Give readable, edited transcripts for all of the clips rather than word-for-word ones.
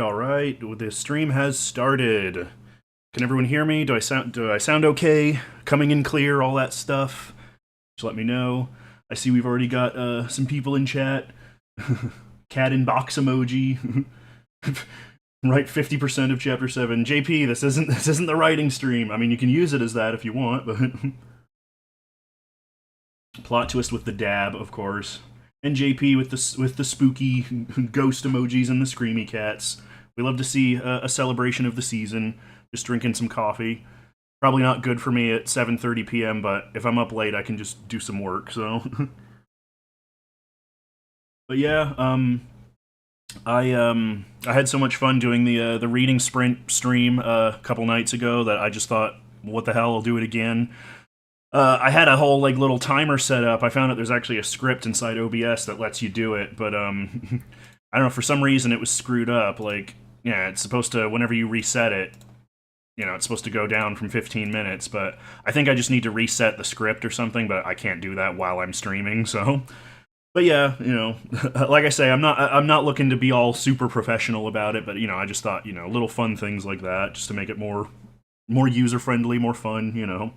All right. The stream has started. Can everyone hear me? Do I sound okay? Coming in clear, all that stuff. Just let me know. I see we've already got some people in chat. Cat in box emoji. Right, 50% of chapter 7. JP, this isn't the writing stream. I mean, you can use it as that if you want, but plot twist with the dab, of course. And JP with the spooky ghost emojis and the screamy cats. We love to see a celebration of the season. Just drinking some coffee. Probably not good for me at 7:30 p.m., but if I'm up late, I can just do some work. So, but yeah, I had so much fun doing the reading sprint stream a couple nights ago that I just thought, what the hell, I'll do it again. I had a whole like little timer set up. I found out there's actually a script inside OBS that lets you do it, but I don't know, for some reason it was screwed up. Like, yeah, it's supposed to, whenever you reset it, it's supposed to go down from 15 minutes, but I think I just need to reset the script or something, but I can't do that while I'm streaming, so. But yeah, like I say, I'm not looking to be all super professional about it, but I just thought, little fun things like that, just to make it more user-friendly, more fun.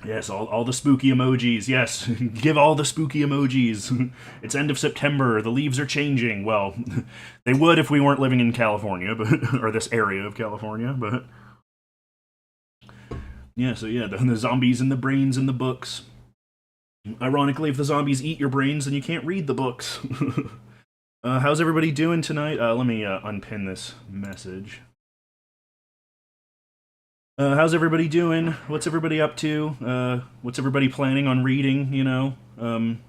Yes, all the spooky emojis. Yes, give all the spooky emojis. It's end of September. The leaves are changing. Well, they would if we weren't living in California, but or this area of California. But yeah, so yeah, the zombies and the brains in the books. Ironically, if the zombies eat your brains, then you can't read the books. How's everybody doing tonight? Let me unpin this message. How's everybody doing? What's everybody up to? What's everybody planning on reading?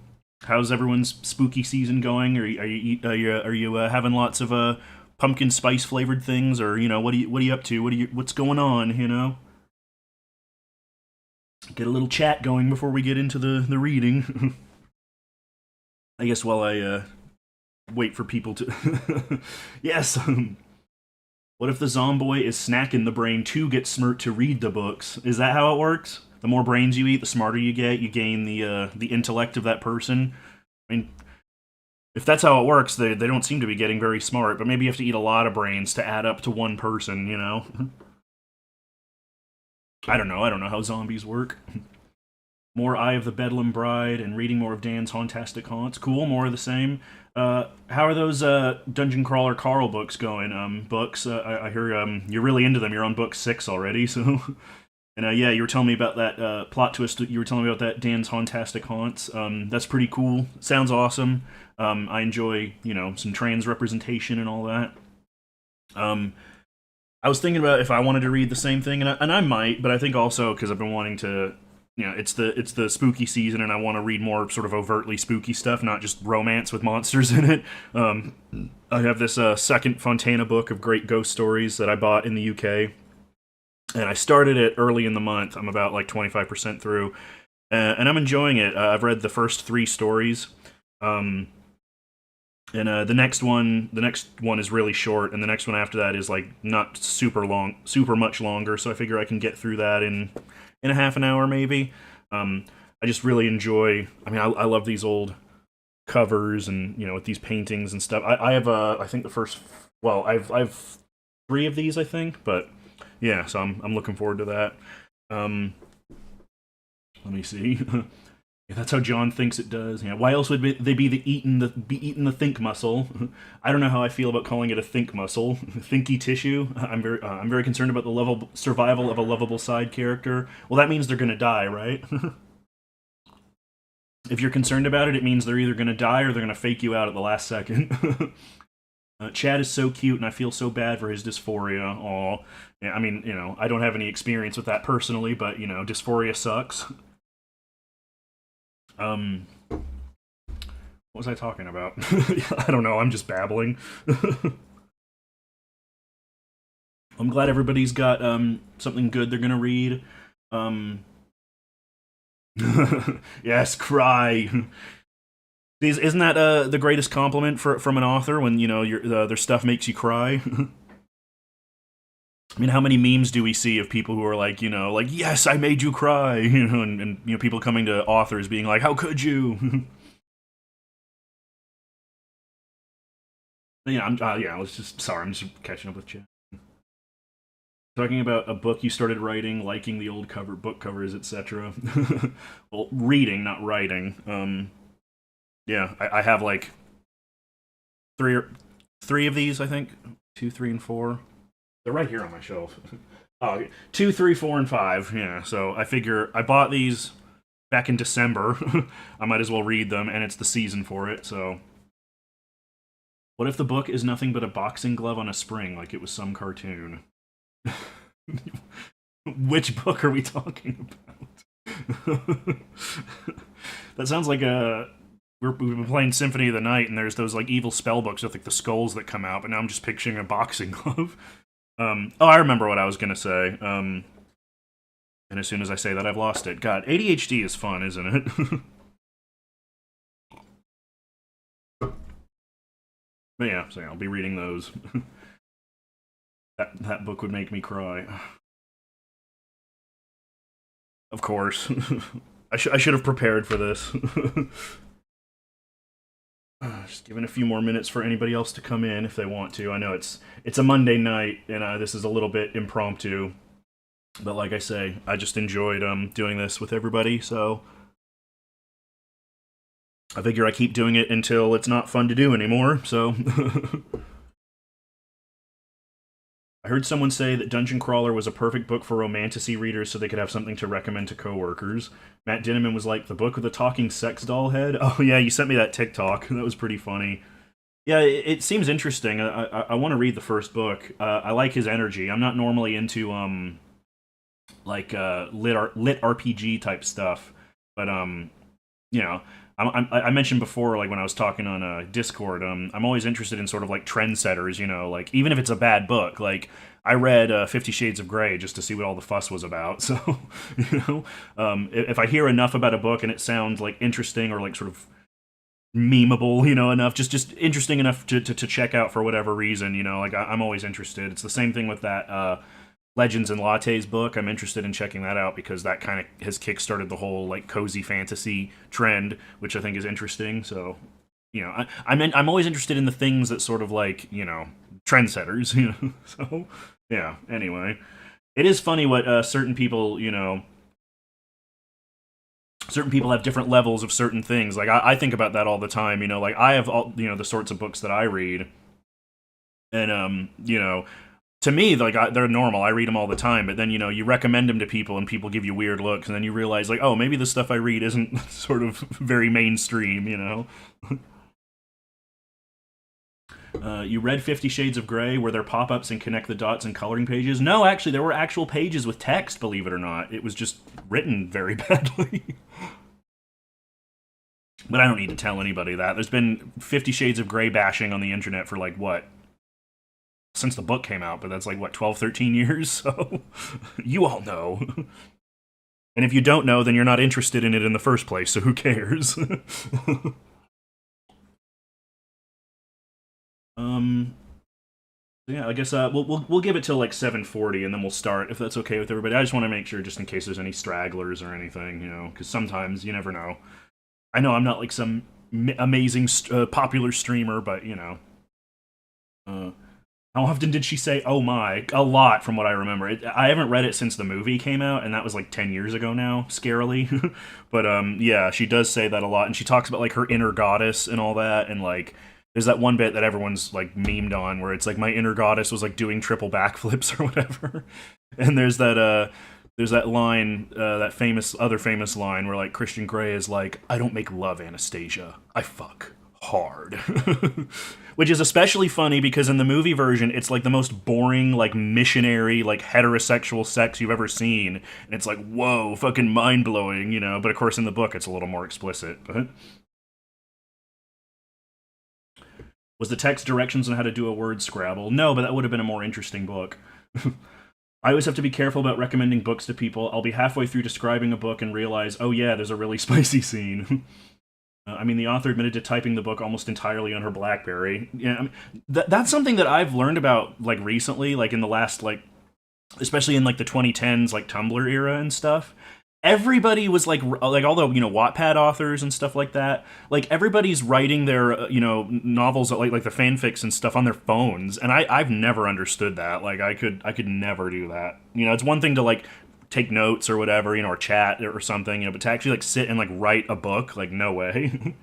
How's everyone's spooky season going? Are you having lots of pumpkin spice flavored things, or what are you up to? What's going on? Get a little chat going before we get into the reading. I guess while I wait for people to. Yes. What if the zomboy is snacking the brain to get Smirt to read the books? Is that how it works? The more brains you eat, the smarter you get. You gain the intellect of that person. I mean, if that's how it works, they don't seem to be getting very smart. But maybe you have to eat a lot of brains to add up to one person. I don't know. I don't know how zombies work. More Eye of the Bedlam Bride and reading more of Dan's Hauntastic Haunts. Cool. More of the same. How are those Dungeon Crawler Carl books going? Books. I hear you're really into them. You're on book 6 already, so. And yeah, you were telling me about that plot twist. You were telling me about that Dan's Hauntastic Haunts. That's pretty cool. Sounds awesome. I enjoy some trans representation and all that. I was thinking about if I wanted to read the same thing, and I might, but I think also because I've been wanting to. It's the spooky season, and I want to read more sort of overtly spooky stuff, not just romance with monsters in it. I have this second Fontana book of great ghost stories that I bought in the UK, and I started it early in the month. I'm about like 25% through, and I'm enjoying it. I've read the first 3 stories, and the next one is really short, and the next one after that is like not super much longer. So I figure I can get through that in a half an hour maybe. I just really enjoy. I mean, I love these old covers and with these paintings and stuff. I have I think the first well I've three of these I think, but yeah, so I'm looking forward to that. Um, Let me see. Yeah, that's how John thinks it does. Yeah, why else would they be eating the think muscle? I don't know how I feel about calling it a think muscle, thinky tissue. I'm very concerned about the level survival of a lovable side character. Well, that means they're gonna die, right? If you're concerned about it, it means they're either gonna die or they're gonna fake you out at the last second. Chad is so cute, and I feel so bad for his dysphoria. Aw, yeah, I mean, I don't have any experience with that personally, but dysphoria sucks. What was I talking about? I don't know. I'm just babbling. I'm glad everybody's got something good they're gonna read. Um, yes, cry. Isn't that the greatest compliment from an author when their stuff makes you cry? I mean, how many memes do we see of people who are like, like, yes, I made you cry, and people coming to authors being like, how could you? Yeah, yeah. Let's just sorry, I'm just catching up with you. Talking about a book you started writing, liking the old book covers, etc. Well, reading, not writing. Yeah, I have like three of these, I think. 2, 3, and 4. They're right here on my shelf. Oh, 2, 3, 4, and 5. Yeah, so I figure I bought these back in December. I might as well read them, and it's the season for it, so. What if the book is nothing but a boxing glove on a spring, like it was some cartoon? Which book are we talking about? That sounds like we've been playing Symphony of the Night, and there's those like evil spell books with like the skulls that come out, but now I'm just picturing a boxing glove. Oh, I remember what I was gonna say. And as soon as I say that, I've lost it. God, ADHD is fun, isn't it? But yeah, so yeah, I'll be reading those. That book would make me cry. Of course. I should have prepared for this. Just giving a few more minutes for anybody else to come in if they want to. I know it's a Monday night, and this is a little bit impromptu. But like I say, I just enjoyed doing this with everybody, so I figure I keep doing it until it's not fun to do anymore, so. I heard someone say that Dungeon Crawler was a perfect book for romantasy readers so they could have something to recommend to coworkers. Matt Dinneman was like, the book with the talking sex doll head? Oh yeah, you sent me that TikTok. That was pretty funny. Yeah, it seems interesting. I want to read the first book. I like his energy. I'm not normally into like lit RPG type stuff, but you know, I mentioned before, like when I was talking on Discord, I'm always interested in sort of like trendsetters, like even if it's a bad book. Like I read 50 Shades of Grey just to see what all the fuss was about. So, if I hear enough about a book and it sounds like interesting or like sort of memeable, enough, just interesting enough to check out for whatever reason, like I'm always interested. It's the same thing with that Legends and Lattes book. I'm interested in checking that out because that kind of has kickstarted the whole like cozy fantasy trend, which I think is interesting. So, I'm always interested in the things that sort of like trendsetters. So yeah. Anyway, it is funny what certain people certain people have different levels of certain things. Like I think about that all the time. Like I have all the sorts of books that I read, and to me, like they're normal. I read them all the time, but then you recommend them to people, and people give you weird looks, and then you realize like, oh, maybe the stuff I read isn't sort of very mainstream. You read 50 Shades of Grey? Were there pop-ups and connect the dots and coloring pages? No, actually, there were actual pages with text. Believe it or not, it was just written very badly. But I don't need to tell anybody that. There's been 50 Shades of Grey bashing on the internet for like what? Since the book came out, but that's like, what, 12, 13 years? So, you all know. And if you don't know, then you're not interested in it in the first place, so who cares? Yeah, I guess we'll give it till like 7:40, and then we'll start, if that's okay with everybody. I just want to make sure, just in case there's any stragglers or anything, because sometimes, you never know. I know I'm not like some amazing, popular streamer, but you know. Uh, how often did she say "oh my"? A lot, from what I remember. I haven't read it since the movie came out, and that was like 10 years ago now, scarily. But yeah, she does say that a lot, and she talks about like her inner goddess and all that, and like there's that one bit that everyone's like memed on where it's like my inner goddess was like doing triple backflips or whatever, and there's that line, that other famous line where like Christian Grey is like, "I don't make love, Anastasia. I fuck hard," which is especially funny because in the movie version, it's like the most boring, like missionary, like heterosexual sex you've ever seen, and it's like, whoa, fucking mind blowing, you know. But of course, in the book, it's a little more explicit. But was the text directions on how to do a word Scrabble? No, but that would have been a more interesting book. I always have to be careful about recommending books to people. I'll be halfway through describing a book and realize, oh yeah, there's a really spicy scene. I mean, the author admitted to typing the book almost entirely on her BlackBerry. Yeah, I mean, that's something that I've learned about like recently, like in the last like, especially in like the 2010s, like Tumblr era and stuff. Everybody was like all the Wattpad authors and stuff like that. Like everybody's writing their novels like the fanfics and stuff on their phones, and I've never understood that. Like I could never do that. You know, it's one thing to like take notes or whatever, or chat or something, but to actually like sit and like write a book, like no way.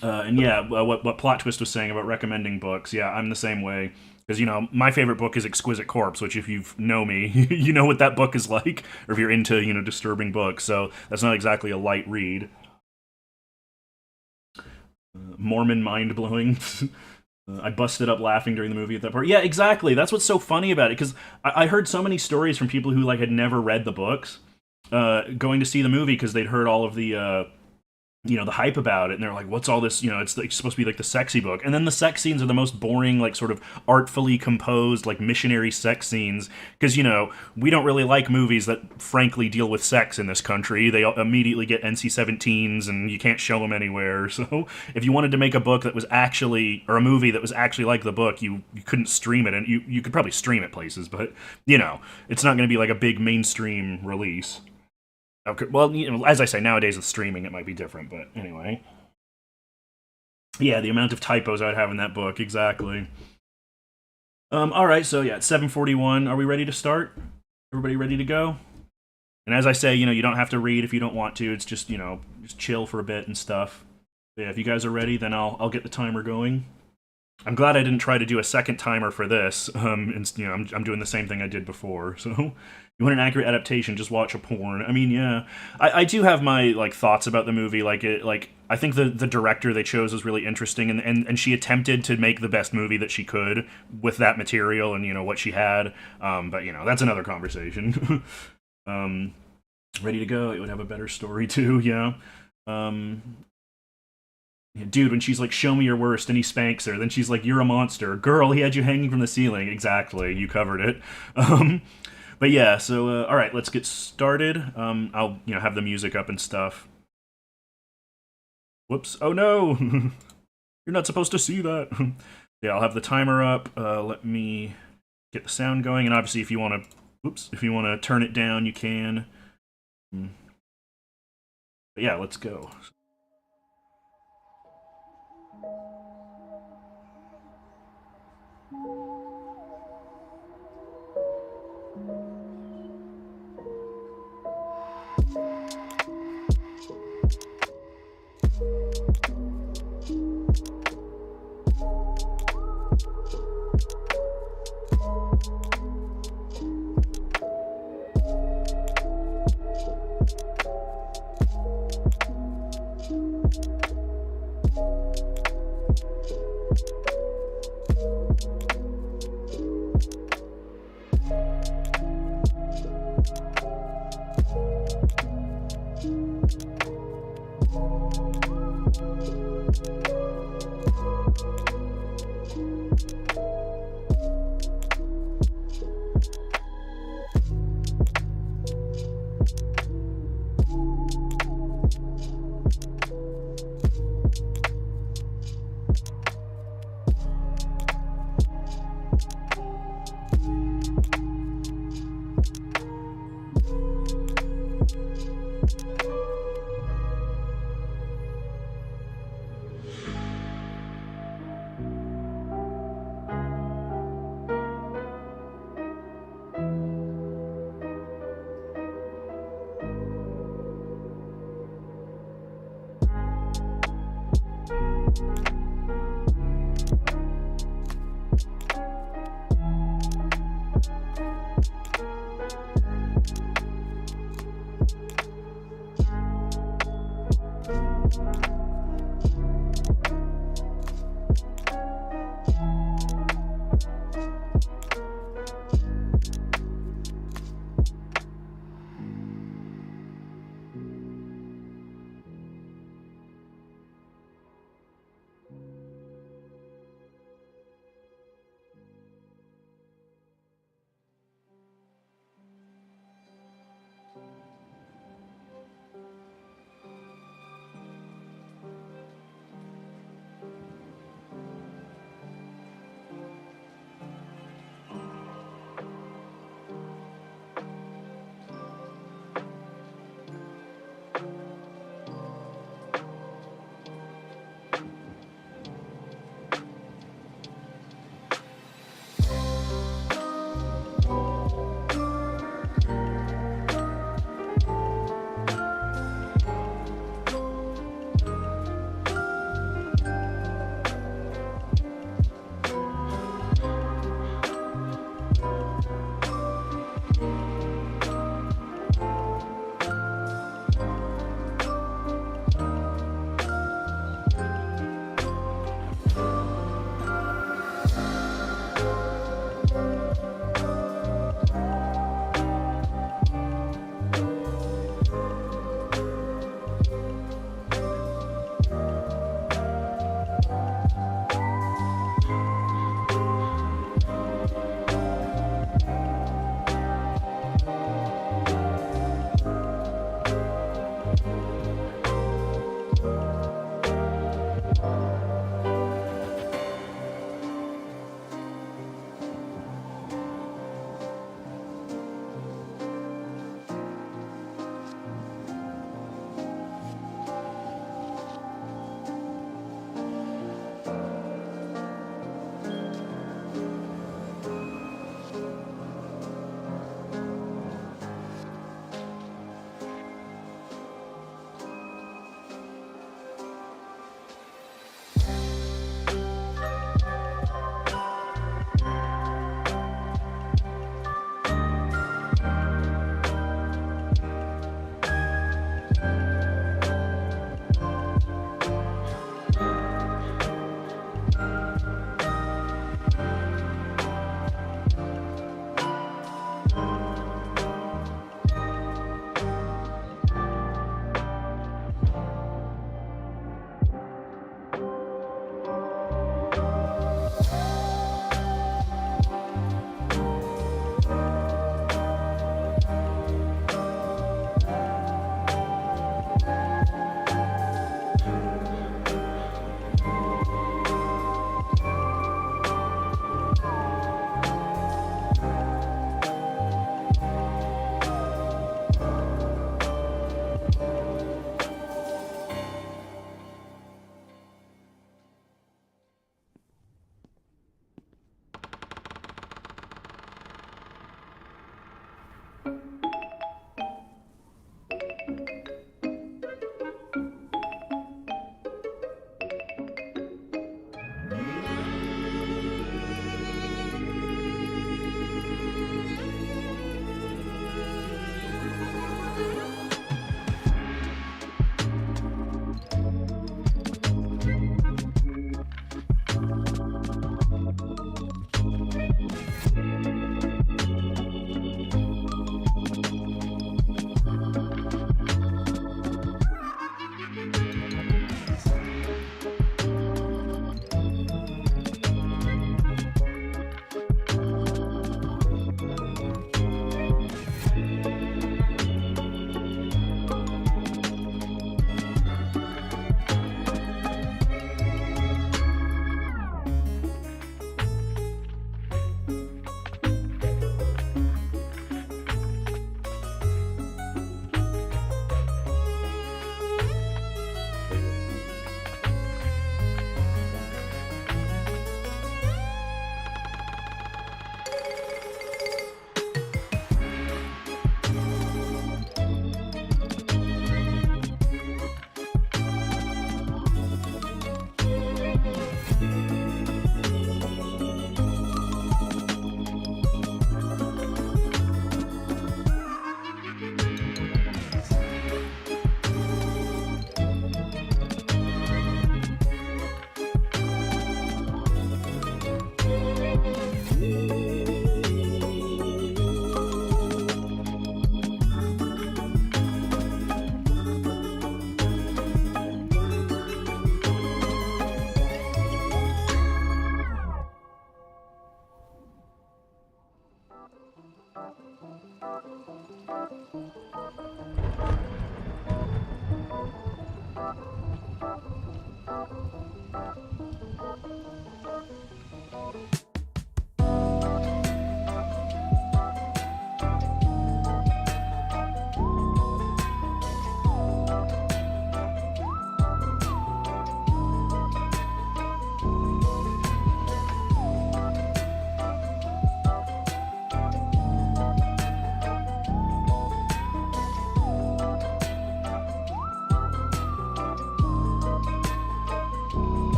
And yeah, what Plot Twist was saying about recommending books, yeah, I'm the same way. Because, my favorite book is Exquisite Corpse, which if you know me, you know what that book is like, or if you're into, disturbing books, so that's not exactly a light read. Mormon mind-blowing. I busted up laughing during the movie at that part. Yeah, exactly, that's what's so funny about it, because I heard so many stories from people who, like, had never read the books, going to see the movie because they'd heard all of the the hype about it, and they're like, what's all this, it's like supposed to be like the sexy book, and then the sex scenes are the most boring, like sort of artfully composed, like missionary sex scenes, because we don't really like movies that frankly deal with sex in this country. They immediately get NC-17s and you can't show them anywhere. So if you wanted to make a book that was actually, or a movie that was actually like the book, you couldn't stream it, and you could probably stream it places, but it's not going to be like a big mainstream release. Okay, well, as I say, nowadays with streaming it might be different, but anyway. Yeah, the amount of typos I'd have in that book, exactly. Alright, so yeah, it's 7:41. Are we ready to start? Everybody ready to go? And as I say, you don't have to read if you don't want to. It's just, just chill for a bit and stuff. But yeah, if you guys are ready, then I'll get the timer going. I'm glad I didn't try to do a second timer for this. And, I'm doing the same thing I did before, so... You want an accurate adaptation, just watch a porn. I mean, yeah. I do have my, like, thoughts about the movie. Like, I think the director they chose was really interesting, and she attempted to make the best movie that she could with that material and, what she had. But, that's another conversation. Ready to go. It would have a better story, too, yeah. Dude, when she's like, show me your worst, and he spanks her, then she's like, you're a monster. Girl, he had you hanging from the ceiling. Exactly, you covered it. But yeah, so, alright, let's get started. I'll, have the music up and stuff. Whoops. Oh no! You're not supposed to see that. Yeah, I'll have the timer up. Let me get the sound going, and obviously if you want to turn it down, you can. But yeah, let's go.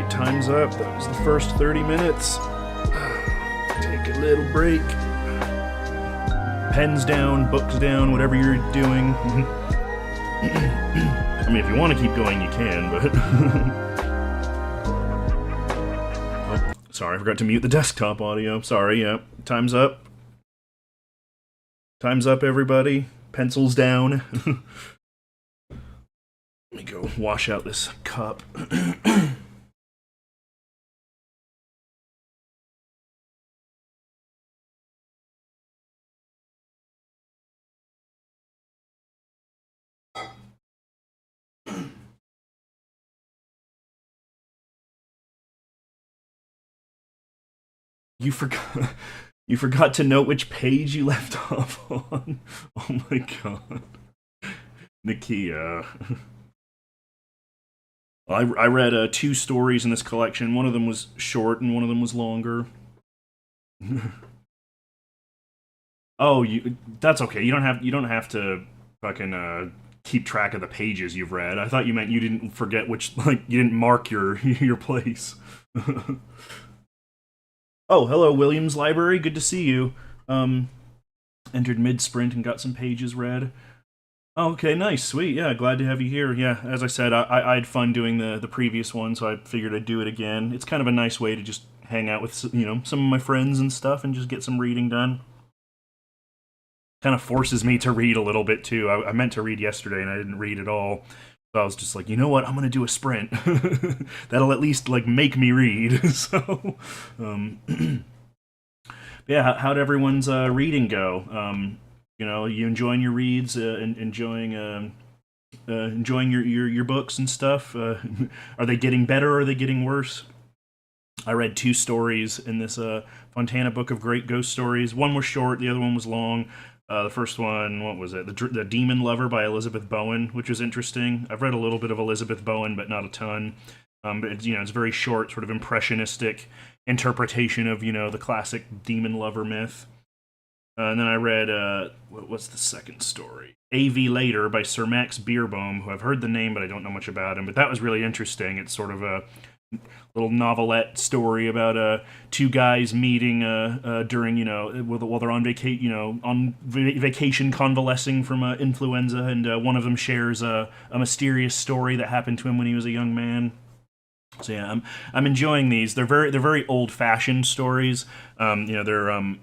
time's up. That was the first 30 minutes. Take a little break. Pens down, books down, whatever you're doing. I mean, if you want to keep going, you can, but... Oh, sorry, I forgot to mute the desktop audio. Sorry, yeah. Time's up. Time's up, everybody. Pencils down. Let me go wash out this cup. You forgot. You forgot to note which page you left off on. Oh my god, Nakia. I read 2 stories in this collection. One of them was short, and one of them was longer. Oh, that's okay. You don't have to fucking keep track of the pages you've read. I thought you meant you didn't forget which, like, you didn't mark your your place. Oh, hello, Williams Library. Good to see you. Entered mid-sprint and got some pages read. Oh, okay, nice, sweet. Yeah, glad to have you here. Yeah, as I said, I had fun doing the previous one, so I figured I'd do it again. It's kind of a nice way to just hang out with, some of my friends and stuff and just get some reading done. Kind of forces me to read a little bit, too. I meant to read yesterday, and I didn't read at all. So I was just like, you know what? I'm gonna do a sprint. That'll at least like make me read. So, yeah. How'd everyone's reading go? You enjoying your reads, enjoying your books and stuff. Are they getting better? Or are they getting worse? I read 2 stories in this Fontana Book of Great Ghost Stories. One was short, the other one was long. The first one, what was it? The Demon Lover by Elizabeth Bowen, which was interesting. I've read a little bit of Elizabeth Bowen, but not a ton. But it's very short, sort of impressionistic interpretation of the classic demon lover myth. And then I read what's the second story? A.V. Later by Sir Max Beerbohm, who I've heard the name, but I don't know much about him. But that was really interesting. It's sort of a little novelette story about 2 guys meeting during while they're on vacation convalescing from influenza, and one of them shares a mysterious story that happened to him when he was a young man. So yeah, I'm enjoying these. They're very old fashioned stories. They're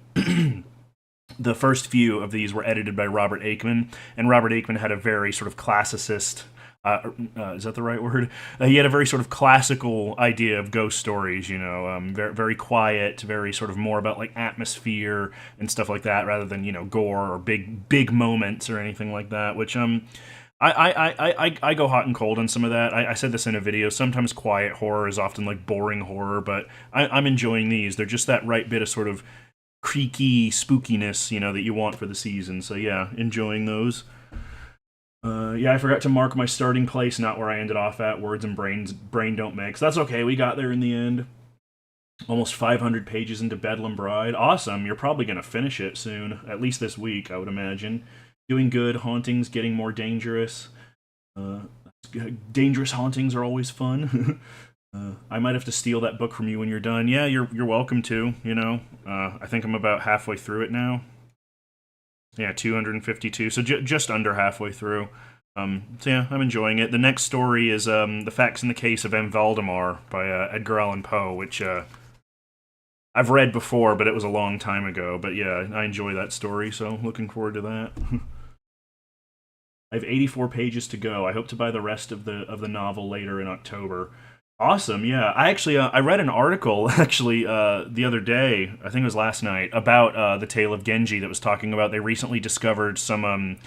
the first few of these were edited by Robert Aickman, and Robert Aickman had a very sort of classicist. Is that the right word? He had a very sort of classical idea of ghost stories, very, very quiet, very sort of more about like atmosphere and stuff like that, rather than gore or big moments or anything like that. Which I go hot and cold on some of that. I said this in a video. Sometimes quiet horror is often like boring horror, but I'm enjoying these. They're just that right bit of sort of creaky spookiness, that you want for the season. So yeah, enjoying those. Yeah, I forgot to mark my starting place, not where I ended off at. Words and brain don't mix. That's okay, we got there in the end. Almost 500 pages into Bedlam Bride. Awesome, you're probably going to finish it soon. At least this week, I would imagine. Doing good, hauntings getting more dangerous. Dangerous hauntings are always fun. I might have to steal that book from you when you're done. Yeah, you're welcome to, I think I'm about halfway through it now. Yeah, 252, so just under halfway through. So yeah, I'm enjoying it. The next story is The Facts in the Case of M. Valdemar by Edgar Allan Poe, which I've read before, but it was a long time ago. But yeah, I enjoy that story, so looking forward to that. I have 84 pages to go. I hope to buy the rest of the novel later in October. Awesome, yeah. I actually I read an article the other day, I think it was last night, about the Tale of Genji that was talking about they recently discovered some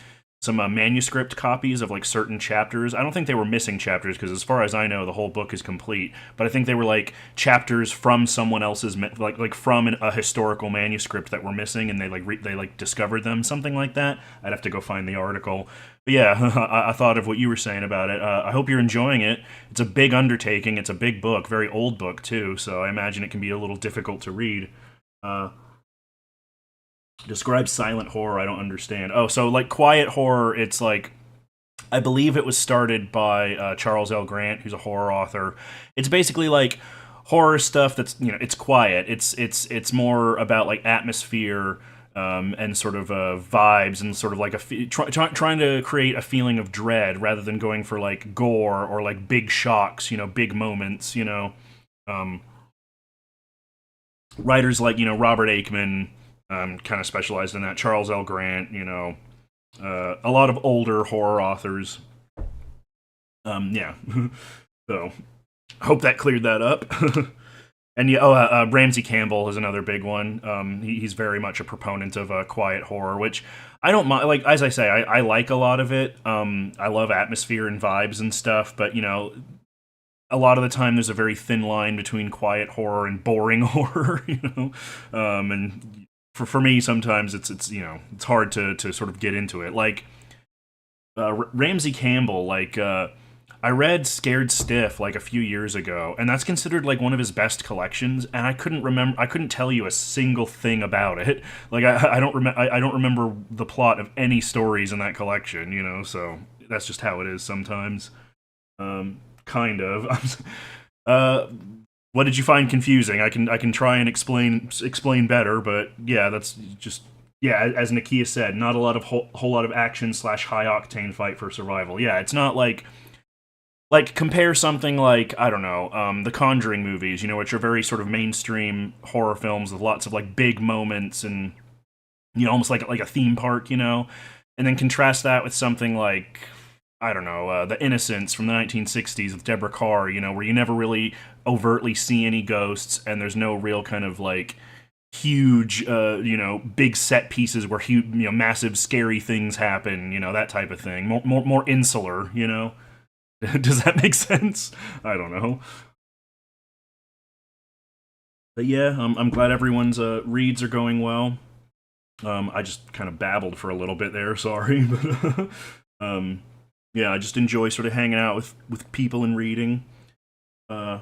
manuscript copies of like certain chapters. I don't think they were missing chapters because as far as I know the whole book is complete, but I think they were like chapters from someone else's like from a historical manuscript that were missing, and they discovered them, something like that. I'd have to go find the article. But yeah, I thought of what you were saying about it. I hope you're enjoying it. It's a big undertaking. It's a big book, very old book too, so I imagine it can be a little difficult to read. Describe silent horror, I don't understand. Oh, so like quiet horror, it's like I believe it was started by Charles L. Grant, who's a horror author. It's basically like horror stuff that's, it's quiet. It's more about like atmosphere, and sort of vibes, and sort of like trying to create a feeling of dread rather than going for like gore or like big shocks, big moments. Um, Writers like Robert Aikman, kind of specialized in that. Charles L. Grant, a lot of older horror authors. Yeah. So hope that cleared that up. And yeah, Ramsey Campbell is another big one. He's very much a proponent of quiet horror, which I don't mind. Like, as I say, I like a lot of it. I love atmosphere and vibes and stuff, but a lot of the time there's a very thin line between quiet horror and boring horror. And for me, sometimes it's hard to sort of get into it. Like Ramsey Campbell, like. I read Scared Stiff like a few years ago, and that's considered like one of his best collections. And I couldn't tell you a single thing about it. Like I don't remember the plot of any stories in that collection. So that's just how it is sometimes. Kind of. uh, what did you find confusing? I can try and explain better, but yeah, that's just. Yeah, as Nakia said, not a lot of whole lot of action slash high octane fight for survival. Yeah, it's not like compare something like, I don't know, the Conjuring movies, which are very sort of mainstream horror films with lots of like big moments and almost like a theme park, and then contrast that with something like, I don't know, The Innocents from the 1960s with Deborah Kerr, where you never really overtly see any ghosts, and there's no real kind of like huge, big set pieces where huge, massive scary things happen, that type of thing. More insular. Does that make sense? I don't know. But yeah, I'm glad everyone's reads are going well. I just kind of babbled for a little bit there. Sorry, but yeah, I just enjoy sort of hanging out with people and reading. Uh,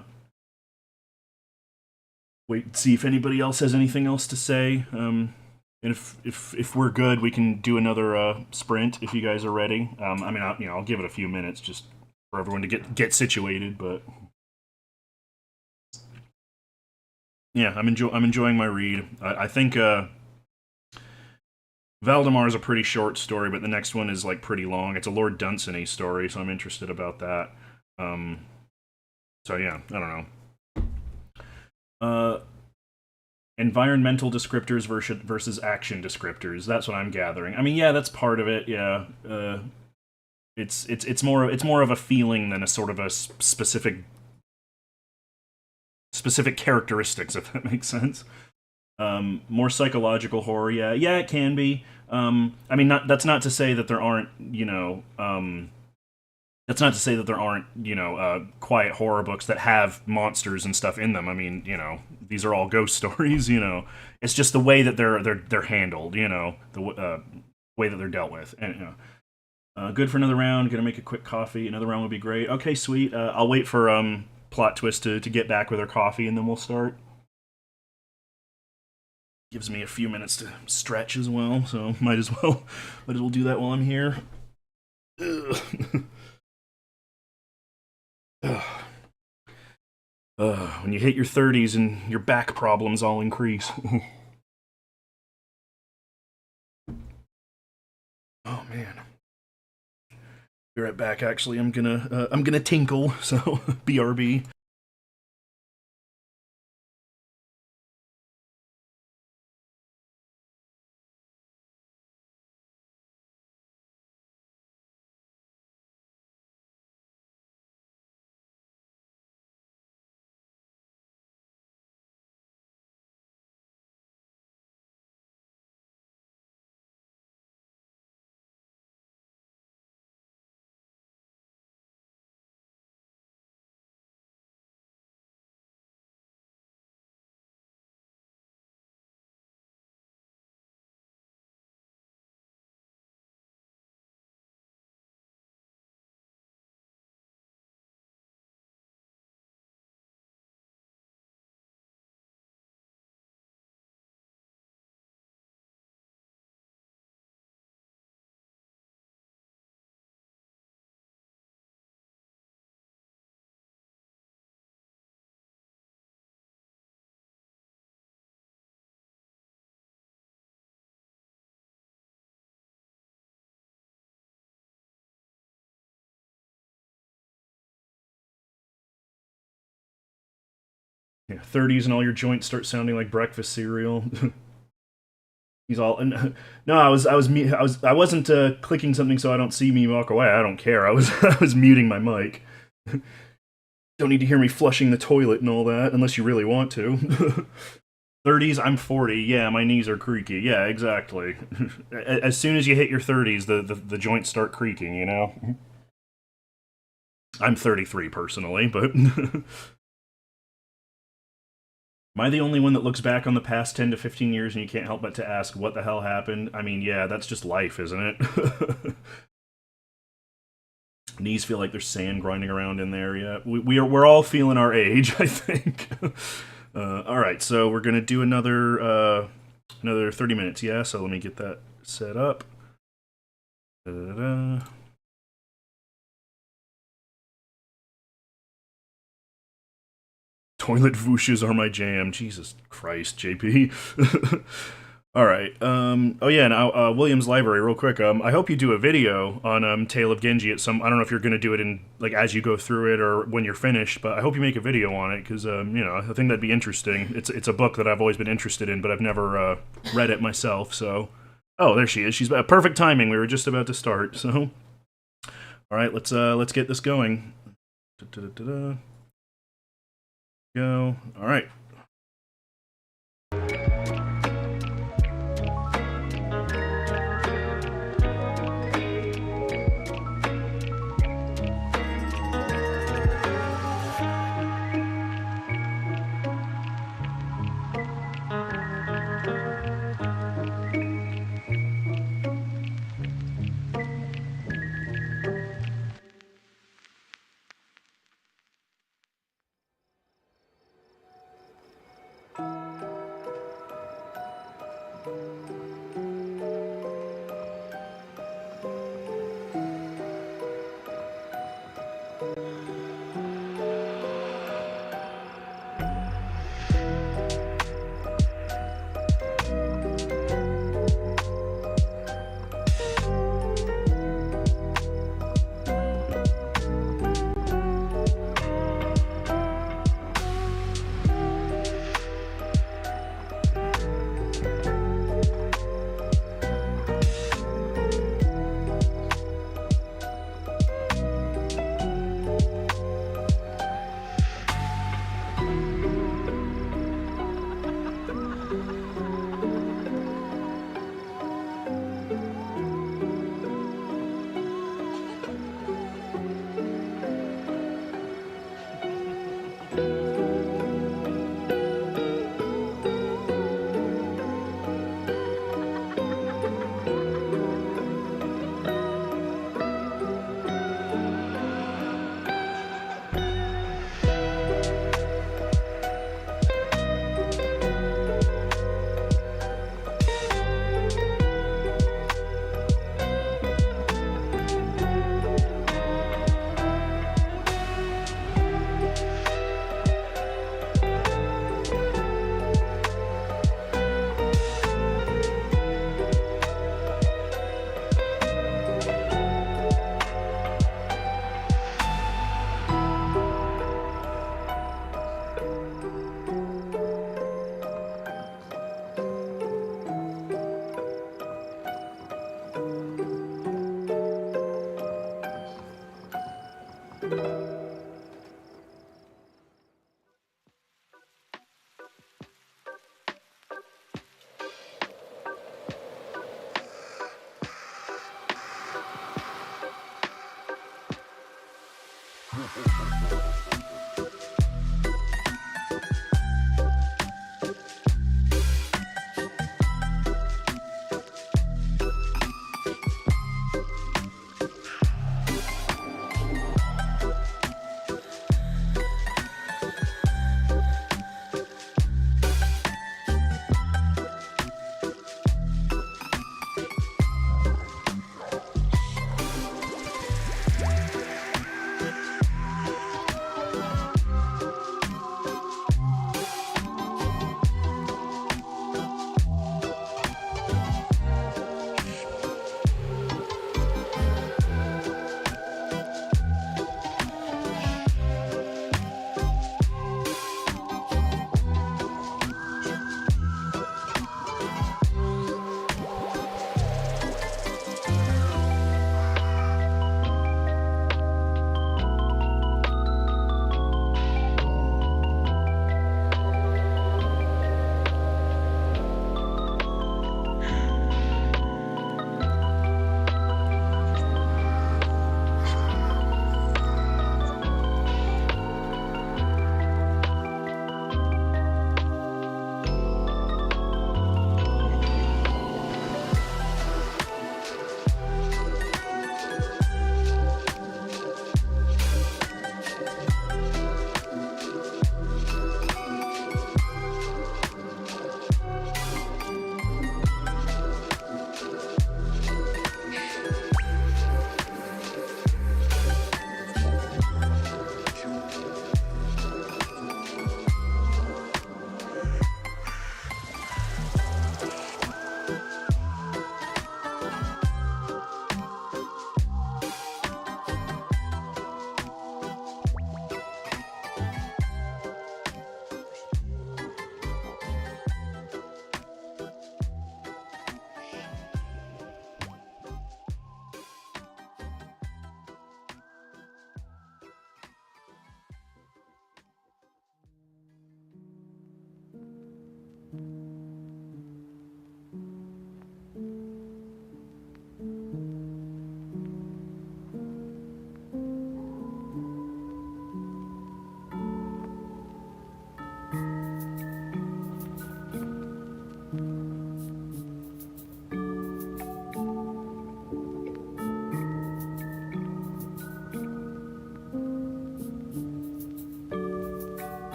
Wait, see if anybody else has anything else to say. And if we're good, we can do another sprint if you guys are ready. I mean, I'll give it a few minutes just for everyone to get situated, but. Yeah, I'm enjoying my read. I think Valdemar's a pretty short story, but the next one is like pretty long. It's a Lord Dunsany story, so I'm interested about that. Um, so yeah, I don't know. Uh, Environmental descriptors versus action descriptors. That's what I'm gathering. I mean, yeah, that's part of it. Yeah, it's more of a feeling than a sort of a specific characteristics, if that makes sense. More psychological horror, yeah, it can be. I mean, that's not to say that there aren't, that's not to say that there aren't, quiet horror books that have monsters and stuff in them. I mean, these are all ghost stories. It's just the way that they're handled. The way that they're dealt with, and good for another round. Gonna make a quick coffee. Another round would be great. Okay, sweet. I'll wait for plot twist to get back with her coffee, and then we'll start. Gives me a few minutes to stretch as well, so might as well do that while I'm here. When you hit your 30s and your back problems all increase. Oh man. Be right back. Actually, I'm gonna tinkle. So BRB. Yeah, 30s and all your joints start sounding like breakfast cereal. He's all no. I wasn't clicking something so I don't see me walk away. I don't care. I was I was muting my mic. Don't need to hear me flushing the toilet and all that unless you really want to. 30s, I'm 40. Yeah, my knees are creaky. Yeah, exactly. As soon as you hit your 30s, the joints start creaking. You know. I'm 33 personally, but am I the only one that looks back on the past 10 to 15 years and you can't help but to ask what the hell happened? I mean, yeah, that's just life, isn't it? Knees feel like there's sand grinding around in there. Yeah, we're all feeling our age, I think. All right, so we're gonna do another 30 minutes. Yeah, so let me get that set up. Da-da-da. Toilet vooshes are my jam. Jesus Christ, JP. All right. Oh yeah. Now, Williams Library, real quick. I hope you do a video on Tale of Genji at some. I don't know if you're gonna do it in like as you go through it or when you're finished, but I hope you make a video on it because you know I think that'd be interesting. It's a book that I've always been interested in, but I've never read it myself. So, oh, there she is. She's perfect timing. We were just about to start. So, all right. Let's get this going. Da-da-da-da. Go. All right.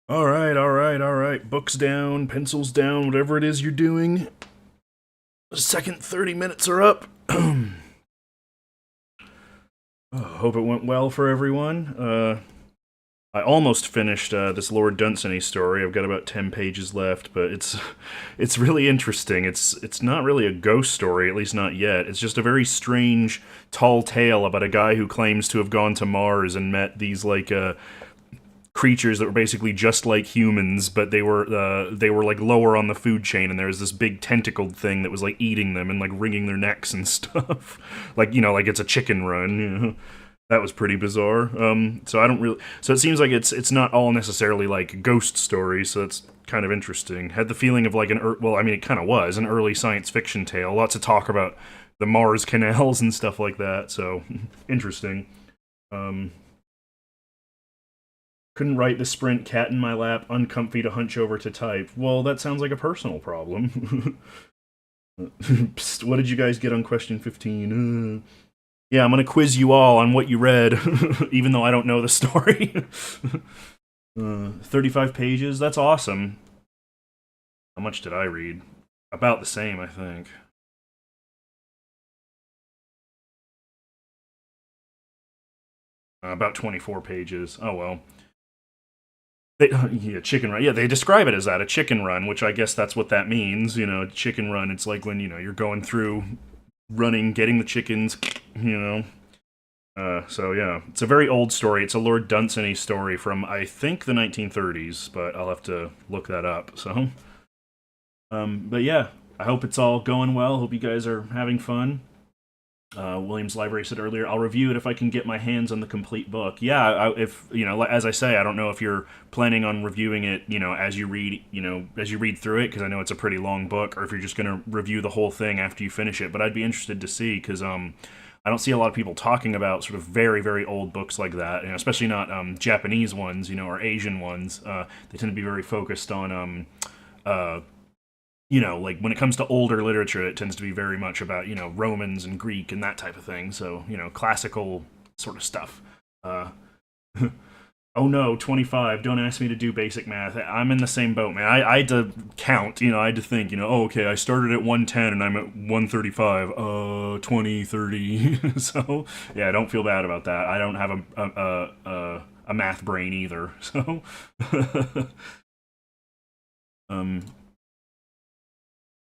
All right, all right, all right. Books down, pencils down, whatever it is you're doing. The second 30 minutes are up. Hope it went well for everyone. I almost finished this Lord Dunsany story. I've got about 10 pages left, but it's really interesting. It's not really a ghost story, at least not yet. It's just a very strange, tall tale about a guy who claims to have gone to Mars and met these creatures that were basically just like humans, but they were like lower on the food chain, and there was this big tentacled thing that was like eating them and like wringing their necks and stuff. Like, like it's a chicken run. That was pretty bizarre. So I don't really. So it seems like it's not all necessarily like ghost stories. So that's kind of interesting. Had the feeling of like well, I mean, it kind of was an early science fiction tale. Lots of talk about the Mars canals and stuff like that. So interesting. Couldn't write the sprint, cat in my lap, uncomfy to hunch over to type. Well, that sounds like a personal problem. Psst, what did you guys get on question 15? Yeah, I'm gonna quiz you all on what you read, even though I don't know the story. 35 pages? That's awesome. How much did I read? About the same, I think. About 24 pages. Oh well. Yeah, chicken run. Yeah, they describe it as that, a chicken run, which I guess that's what that means. Chicken run. It's like when, you're going through, running, getting the chickens, So yeah, it's a very old story. It's a Lord Dunsany story from, I think, the 1930s, but I'll have to look that up, so. But yeah, I hope it's all going well. Hope you guys are having fun. Williams Library said earlier, I'll review it if I can get my hands on the complete book. Yeah, if as I say, I don't know if you're planning on reviewing it, as you read, through it, because I know it's a pretty long book, or if you're just going to review the whole thing after you finish it. But I'd be interested to see, because I don't see a lot of people talking about sort of very, very old books like that, especially not Japanese ones, or Asian ones. They tend to be very focused on like when it comes to older literature, it tends to be very much about, Romans and Greek and that type of thing. So, classical sort of stuff. Oh no, 25. Don't ask me to do basic math. I'm in the same boat, man. I had to count, I had to think, oh, okay, I started at 110 and I'm at 135. 20, 30. So, yeah, don't feel bad about that. I don't have a math brain either. So,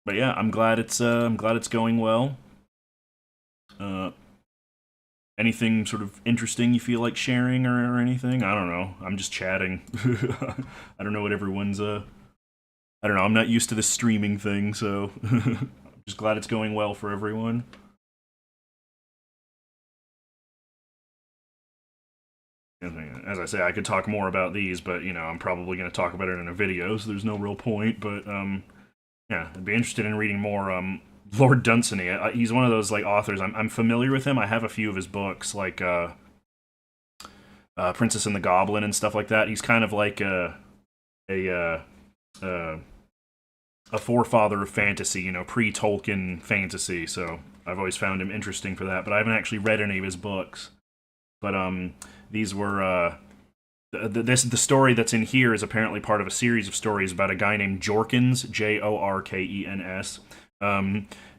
but yeah, I'm glad it's going well. Anything sort of interesting you feel like sharing or anything? I don't know. I'm just chatting. I don't know what everyone's I don't know. I'm not used to this streaming thing, so I'm just glad it's going well for everyone. As I say, I could talk more about these, but I'm probably going to talk about it in a video, so there's no real point. But yeah, I'd be interested in reading more Lord Dunsany. He's one of those like authors. I'm familiar with him. I have a few of his books, like Princess and the Goblin and stuff like that. He's kind of like a forefather of fantasy, pre-Tolkien fantasy. So I've always found him interesting for that. But I haven't actually read any of his books. But these were the story that's in here is apparently part of a series of stories about a guy named Jorkins, Jorkens.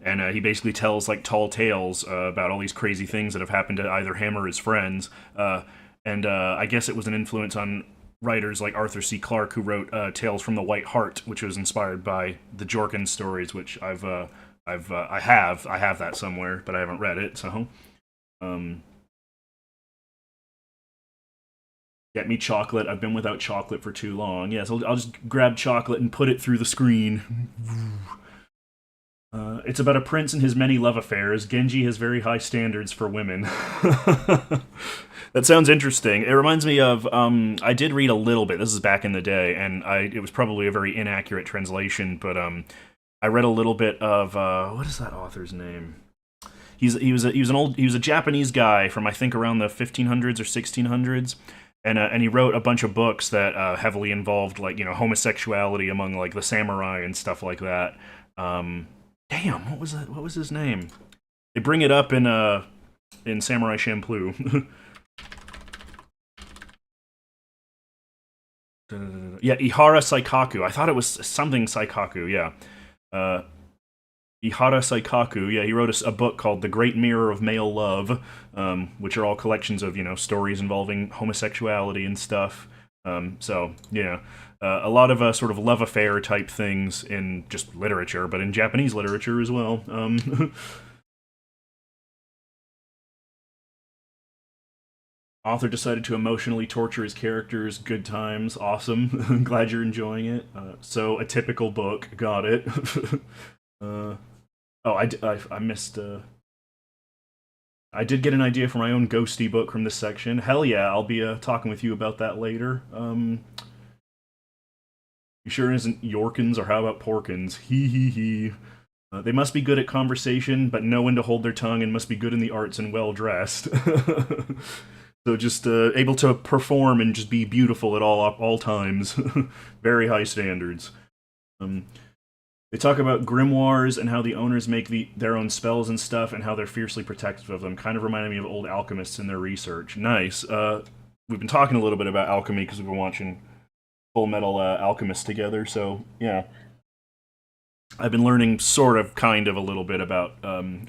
And he basically tells like tall tales about all these crazy things that have happened to either him or his friends. And I guess it was an influence on writers like Arthur C. Clarke, who wrote Tales from the White Hart, which was inspired by the Jorkins stories, which I have that somewhere, but I haven't read it. So, get me chocolate. I've been without chocolate for too long. Yes, I'll just grab chocolate and put it through the screen. It's about a prince and his many love affairs. Genji has very high standards for women. That sounds interesting. It reminds me of, I did read a little bit, this is back in the day, and it was probably a very inaccurate translation, but I read a little bit of, what is that author's name? He was a Japanese guy from, I think, around the 1500s or 1600s, and he wrote a bunch of books that heavily involved, like, homosexuality among, like, the samurai and stuff like that. Damn, what was his name? They bring it up in in Samurai Champloo. Yeah, Ihara Saikaku. I thought it was something Saikaku, yeah. Uh, Ihara Saikaku, yeah, he wrote a book called The Great Mirror of Male Love, which are all collections of, stories involving homosexuality and stuff. So, yeah, a lot of sort of love affair type things in just literature, but in Japanese literature as well. Author decided to emotionally torture his characters. Good times, awesome. Glad you're enjoying it. So a typical book. Got it. uh, oh, I missed. I did get an idea for my own ghosty book from this section. Hell yeah, I'll be talking with you about that later. You sure it isn't Yorkins or how about Porkins? Hee hee hee. They must be good at conversation, but know when to hold their tongue, and must be good in the arts and well dressed. So just able to perform and just be beautiful at all times. Very high standards. Um, they talk about grimoires and how the owners make their own spells and stuff, and how they're fiercely protective of them. Kind of reminded me of old alchemists in their research. Nice. We've been talking a little bit about alchemy because we've been watching Full Metal Alchemist together. So yeah, I've been learning sort of, kind of, a little bit about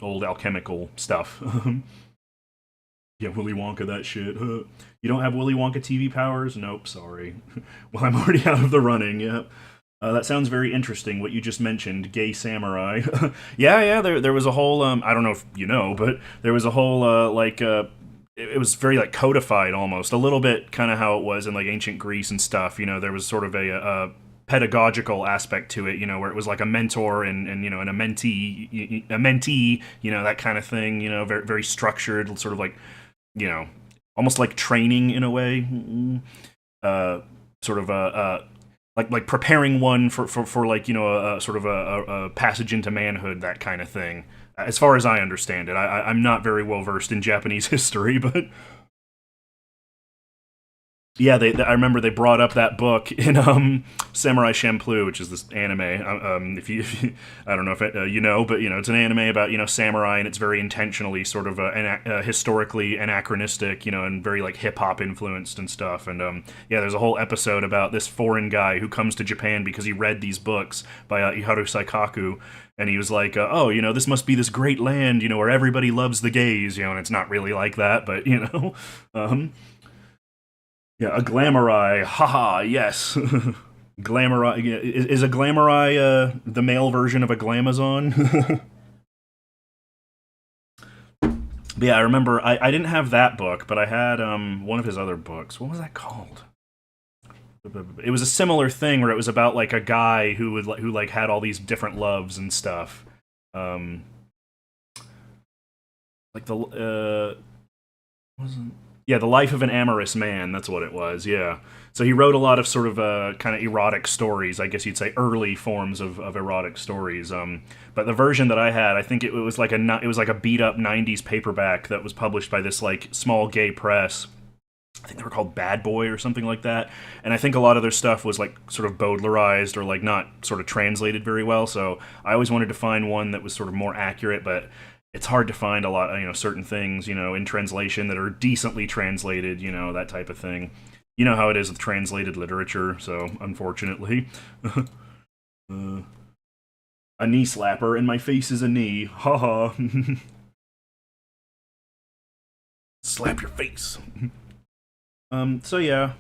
old alchemical stuff. Yeah, Willy Wonka, that shit. You don't have Willy Wonka TV powers? Nope, sorry. Well, I'm already out of the running, yep. That sounds very interesting, what you just mentioned, gay samurai. Yeah, there was a whole, I don't know if you know, but there was a whole, it was very, like, codified, almost. A little bit kind of how it was in, like, ancient Greece and stuff, there was sort of a pedagogical aspect to it, where it was like a mentor and and a mentee, that kind of thing, very, very structured, sort of like, almost like training in a way, sort of like preparing one for like a sort of a passage into manhood, that kind of thing. As far as I understand it, I'm not very well versed in Japanese history, but yeah, I remember they brought up that book in Samurai Champloo, which is this anime. If you I don't know if but it's an anime about samurai, and it's very intentionally sort of historically anachronistic, and very like hip hop influenced and stuff. And yeah, there's a whole episode about this foreign guy who comes to Japan because he read these books by Iharu Saikaku. And he was like, oh, this must be this great land, where everybody loves the gays, and it's not really like that, but, yeah, a glamorai. Haha, yes. Glamorai. Is a glamorai the male version of a glamazon? But yeah, I remember I didn't have that book, but I had one of his other books. What was that called? It was a similar thing where it was about like a guy who had all these different loves and stuff. Like the wasn't yeah, The Life of an Amorous Man, that's what it was, yeah. So he wrote a lot of sort of kind of erotic stories, I guess you'd say early forms of erotic stories. But the version that I had, I think it was like a beat up 90s paperback that was published by this like small gay press. I think they were called Bad Boy or something like that. And I think a lot of their stuff was like sort of Baudelarized or like not sort of translated very well. So I always wanted to find one that was sort of more accurate, but it's hard to find a lot, certain things, in translation that are decently translated, that type of thing. You know how it is with translated literature, so unfortunately. A knee slapper, and my face is a knee. Haha. Slap your face. So yeah.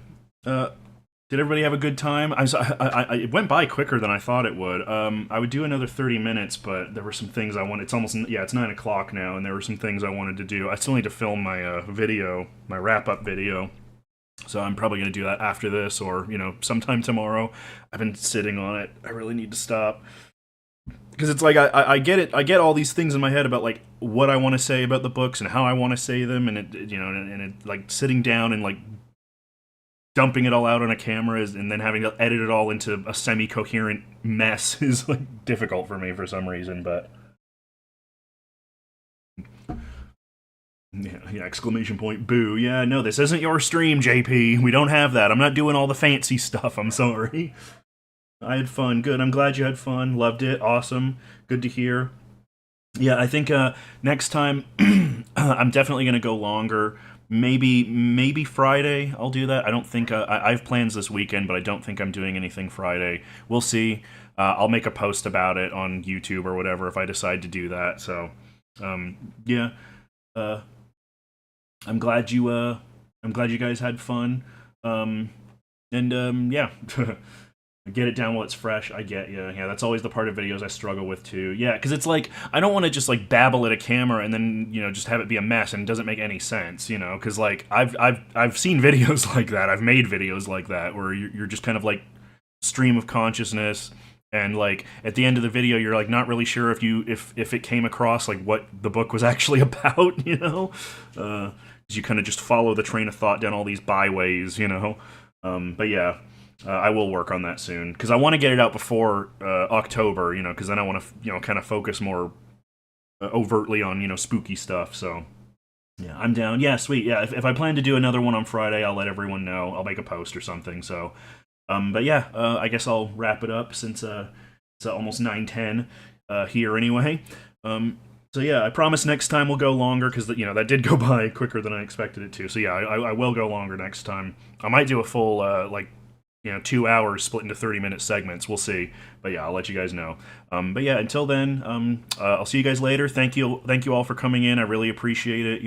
Did everybody have a good time? It went by quicker than I thought it would. I would do another 30 minutes, but there were some things I wanted. It's 9 o'clock now, and there were some things I wanted to do. I still need to film my video, my wrap-up video. So I'm probably going to do that after this, or, sometime tomorrow. I've been sitting on it. I really need to stop. Because it's like, I get it. I get all these things in my head about, like, what I want to say about the books and how I want to say them, and it, like, sitting down and, like, dumping it all out on a camera and then having to edit it all into a semi-coherent mess is like difficult for me for some reason, but yeah, exclamation point, boo. Yeah, no, this isn't your stream, JP. We don't have that. I'm not doing all the fancy stuff. I'm sorry. I had fun. Good. I'm glad you had fun. Loved it. Awesome. Good to hear. Yeah, I think next time I'm definitely going to go longer. Maybe Friday I'll do that. I don't think I have plans this weekend, but I don't think I'm doing anything Friday. We'll see. I'll make a post about it on YouTube or whatever if I decide to do that. So, yeah, uh, I'm glad you guys had fun. Um, and yeah. Get it down while it's fresh. I get you. Yeah, that's always the part of videos I struggle with too. Yeah, because it's like I don't want to just like babble at a camera and then just have it be a mess and it doesn't make any sense. Because like I've seen videos like that. I've made videos like that where you're just kind of like stream of consciousness, and like at the end of the video you're like not really sure if it came across like what the book was actually about. Because you kind of just follow the train of thought down all these byways. But yeah. I will work on that soon because I want to get it out before October, because then I want to, kind of focus more overtly on, spooky stuff. So, yeah, I'm down. Yeah, sweet. Yeah, if I plan to do another one on Friday, I'll let everyone know. I'll make a post or something. So, but yeah, I guess I'll wrap it up since it's almost 9:10 here anyway. So yeah, I promise next time we'll go longer because that did go by quicker than I expected it to. So yeah, I will go longer next time. I might do a full 2 hours split into 30-minute segments. We'll see. But yeah, I'll let you guys know. But yeah, until then, I'll see you guys later. Thank you all for coming in. I really appreciate it.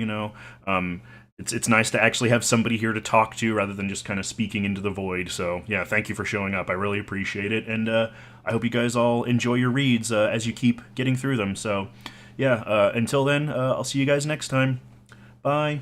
It's nice to actually have somebody here to talk to rather than just kind of speaking into the void. So yeah, thank you for showing up. I really appreciate it, and I hope you guys all enjoy your reads as you keep getting through them. So yeah, until then, I'll see you guys next time. Bye.